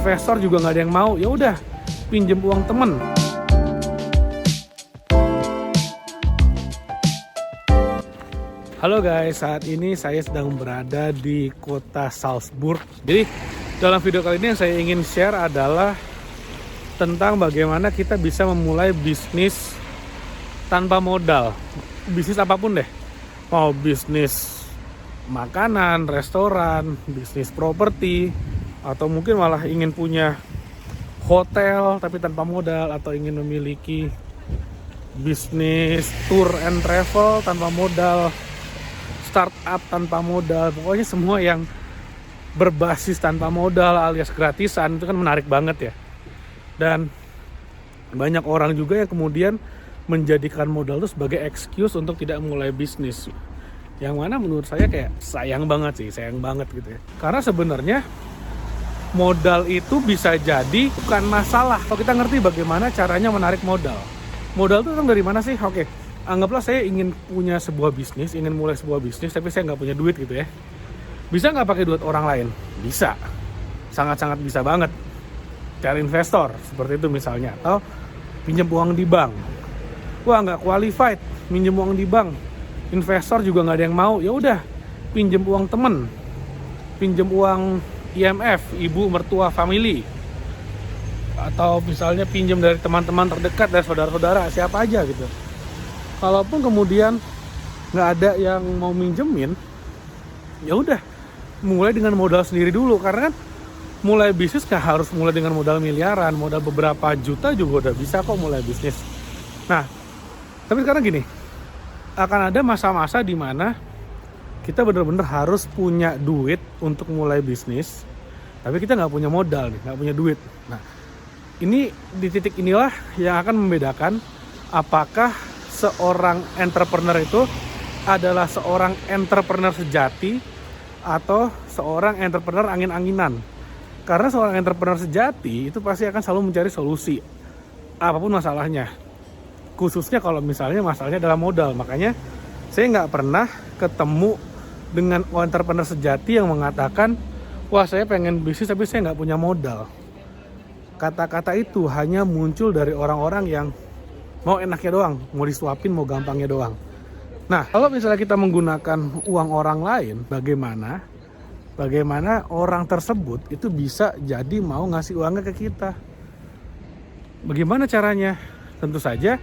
investor juga nggak ada yang mau, ya udah pinjem uang temen. Halo guys, saat ini saya sedang berada di kota Salzburg. Jadi dalam video kali ini yang saya ingin share adalah tentang bagaimana kita bisa memulai bisnis tanpa modal. Bisnis apapun deh, mau bisnis makanan, restoran, bisnis properti, atau mungkin malah ingin punya hotel tapi tanpa modal, atau ingin memiliki bisnis tour and travel tanpa modal, startup tanpa modal, pokoknya semua yang berbasis tanpa modal alias gratisan itu kan menarik banget ya. Dan banyak orang juga yang kemudian menjadikan modal itu sebagai excuse untuk tidak mulai bisnis, yang mana menurut saya kayak sayang banget gitu ya. Karena sebenarnya modal itu bisa jadi bukan masalah kalau kita ngerti bagaimana caranya menarik modal. Modal itu datang dari mana sih? Oke, anggaplah saya ingin punya sebuah bisnis, ingin mulai sebuah bisnis, tapi saya nggak punya duit gitu ya. Bisa nggak pakai duit orang lain? Bisa, sangat-sangat bisa banget. Cari investor, seperti itu misalnya. Atau pinjam uang di bank. Wah, nggak qualified, pinjam uang di bank. Investor juga nggak ada yang mau, ya udah pinjam uang temen. Pinjam uang IMF, ibu mertua family. Atau misalnya pinjam dari teman-teman terdekat, dari saudara-saudara, siapa aja gitu. Kalaupun kemudian nggak ada yang mau minjemin, ya udah mulai dengan modal sendiri dulu. Karena kan mulai bisnis nggak harus mulai dengan modal miliaran, modal beberapa juta juga udah bisa kok mulai bisnis. Nah, tapi sekarang gini, akan ada masa-masa di mana kita benar-benar harus punya duit untuk mulai bisnis, tapi kita nggak punya modal nih, nggak punya duit. Nah, ini di titik inilah yang akan membedakan apakah seorang entrepreneur itu adalah seorang entrepreneur sejati atau seorang entrepreneur angin-anginan. Karena seorang entrepreneur sejati itu pasti akan selalu mencari solusi apapun masalahnya, khususnya kalau misalnya masalahnya adalah modal. Makanya saya nggak pernah ketemu dengan entrepreneur sejati yang mengatakan, wah saya pengen bisnis tapi saya nggak punya modal. Kata-kata itu hanya muncul dari orang-orang yang mau enaknya doang, mau disuapin, mau gampangnya doang. Nah, kalau misalnya kita menggunakan uang orang lain, bagaimana orang tersebut itu bisa jadi mau ngasih uangnya ke kita? Bagaimana caranya? Tentu saja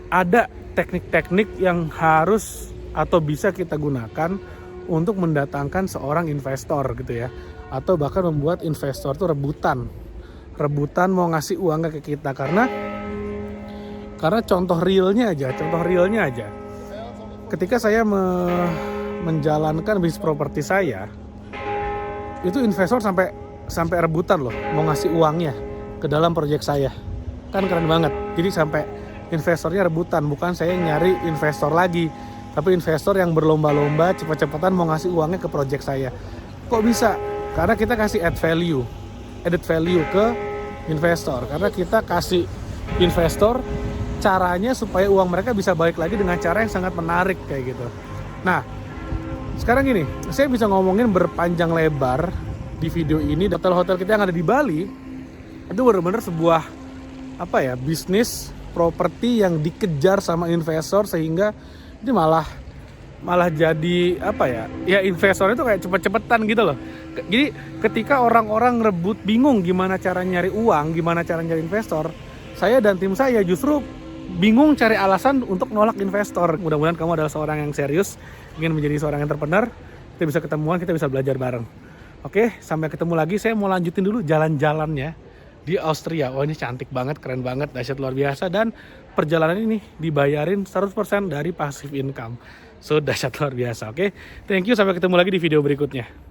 ada teknik-teknik yang harus atau bisa kita gunakan untuk mendatangkan seorang investor gitu ya. Atau bahkan membuat investor itu rebutan mau ngasih uangnya ke kita. Karena contoh realnya aja. Ketika saya menjalankan bisnis properti saya, itu investor sampai rebutan loh mau ngasih uangnya ke dalam proyek saya. Kan keren banget. Jadi sampai investornya rebutan, bukan saya nyari investor lagi, tapi investor yang berlomba-lomba cepet-cepetan mau ngasih uangnya ke proyek saya. Kok bisa? Karena kita kasih added value ke investor. Karena kita kasih investor caranya supaya uang mereka bisa balik lagi dengan cara yang sangat menarik kayak gitu. Nah, sekarang gini, saya bisa ngomongin berpanjang lebar di video ini. Hotel-hotel kita yang ada di Bali itu benar-benar sebuah bisnis properti yang dikejar sama investor, sehingga ini malah jadi investor itu kayak cepet-cepetan gitu loh. Jadi ketika orang-orang rebut bingung gimana cara nyari uang, gimana cara nyari investor, saya dan tim saya justru bingung cari alasan untuk nolak investor. Mudah-mudahan kamu adalah seorang yang serius ingin menjadi seorang entrepreneur. Kita bisa ketemuan, kita bisa belajar bareng. Oke, sampai ketemu lagi. Saya mau lanjutin dulu jalan-jalannya di Austria. Oh, ini cantik banget, keren banget, dahsyat luar biasa. Dan perjalanan ini dibayarin 100% dari passive income. So, dahsyat luar biasa. Oke, thank you. Sampai ketemu lagi di video berikutnya.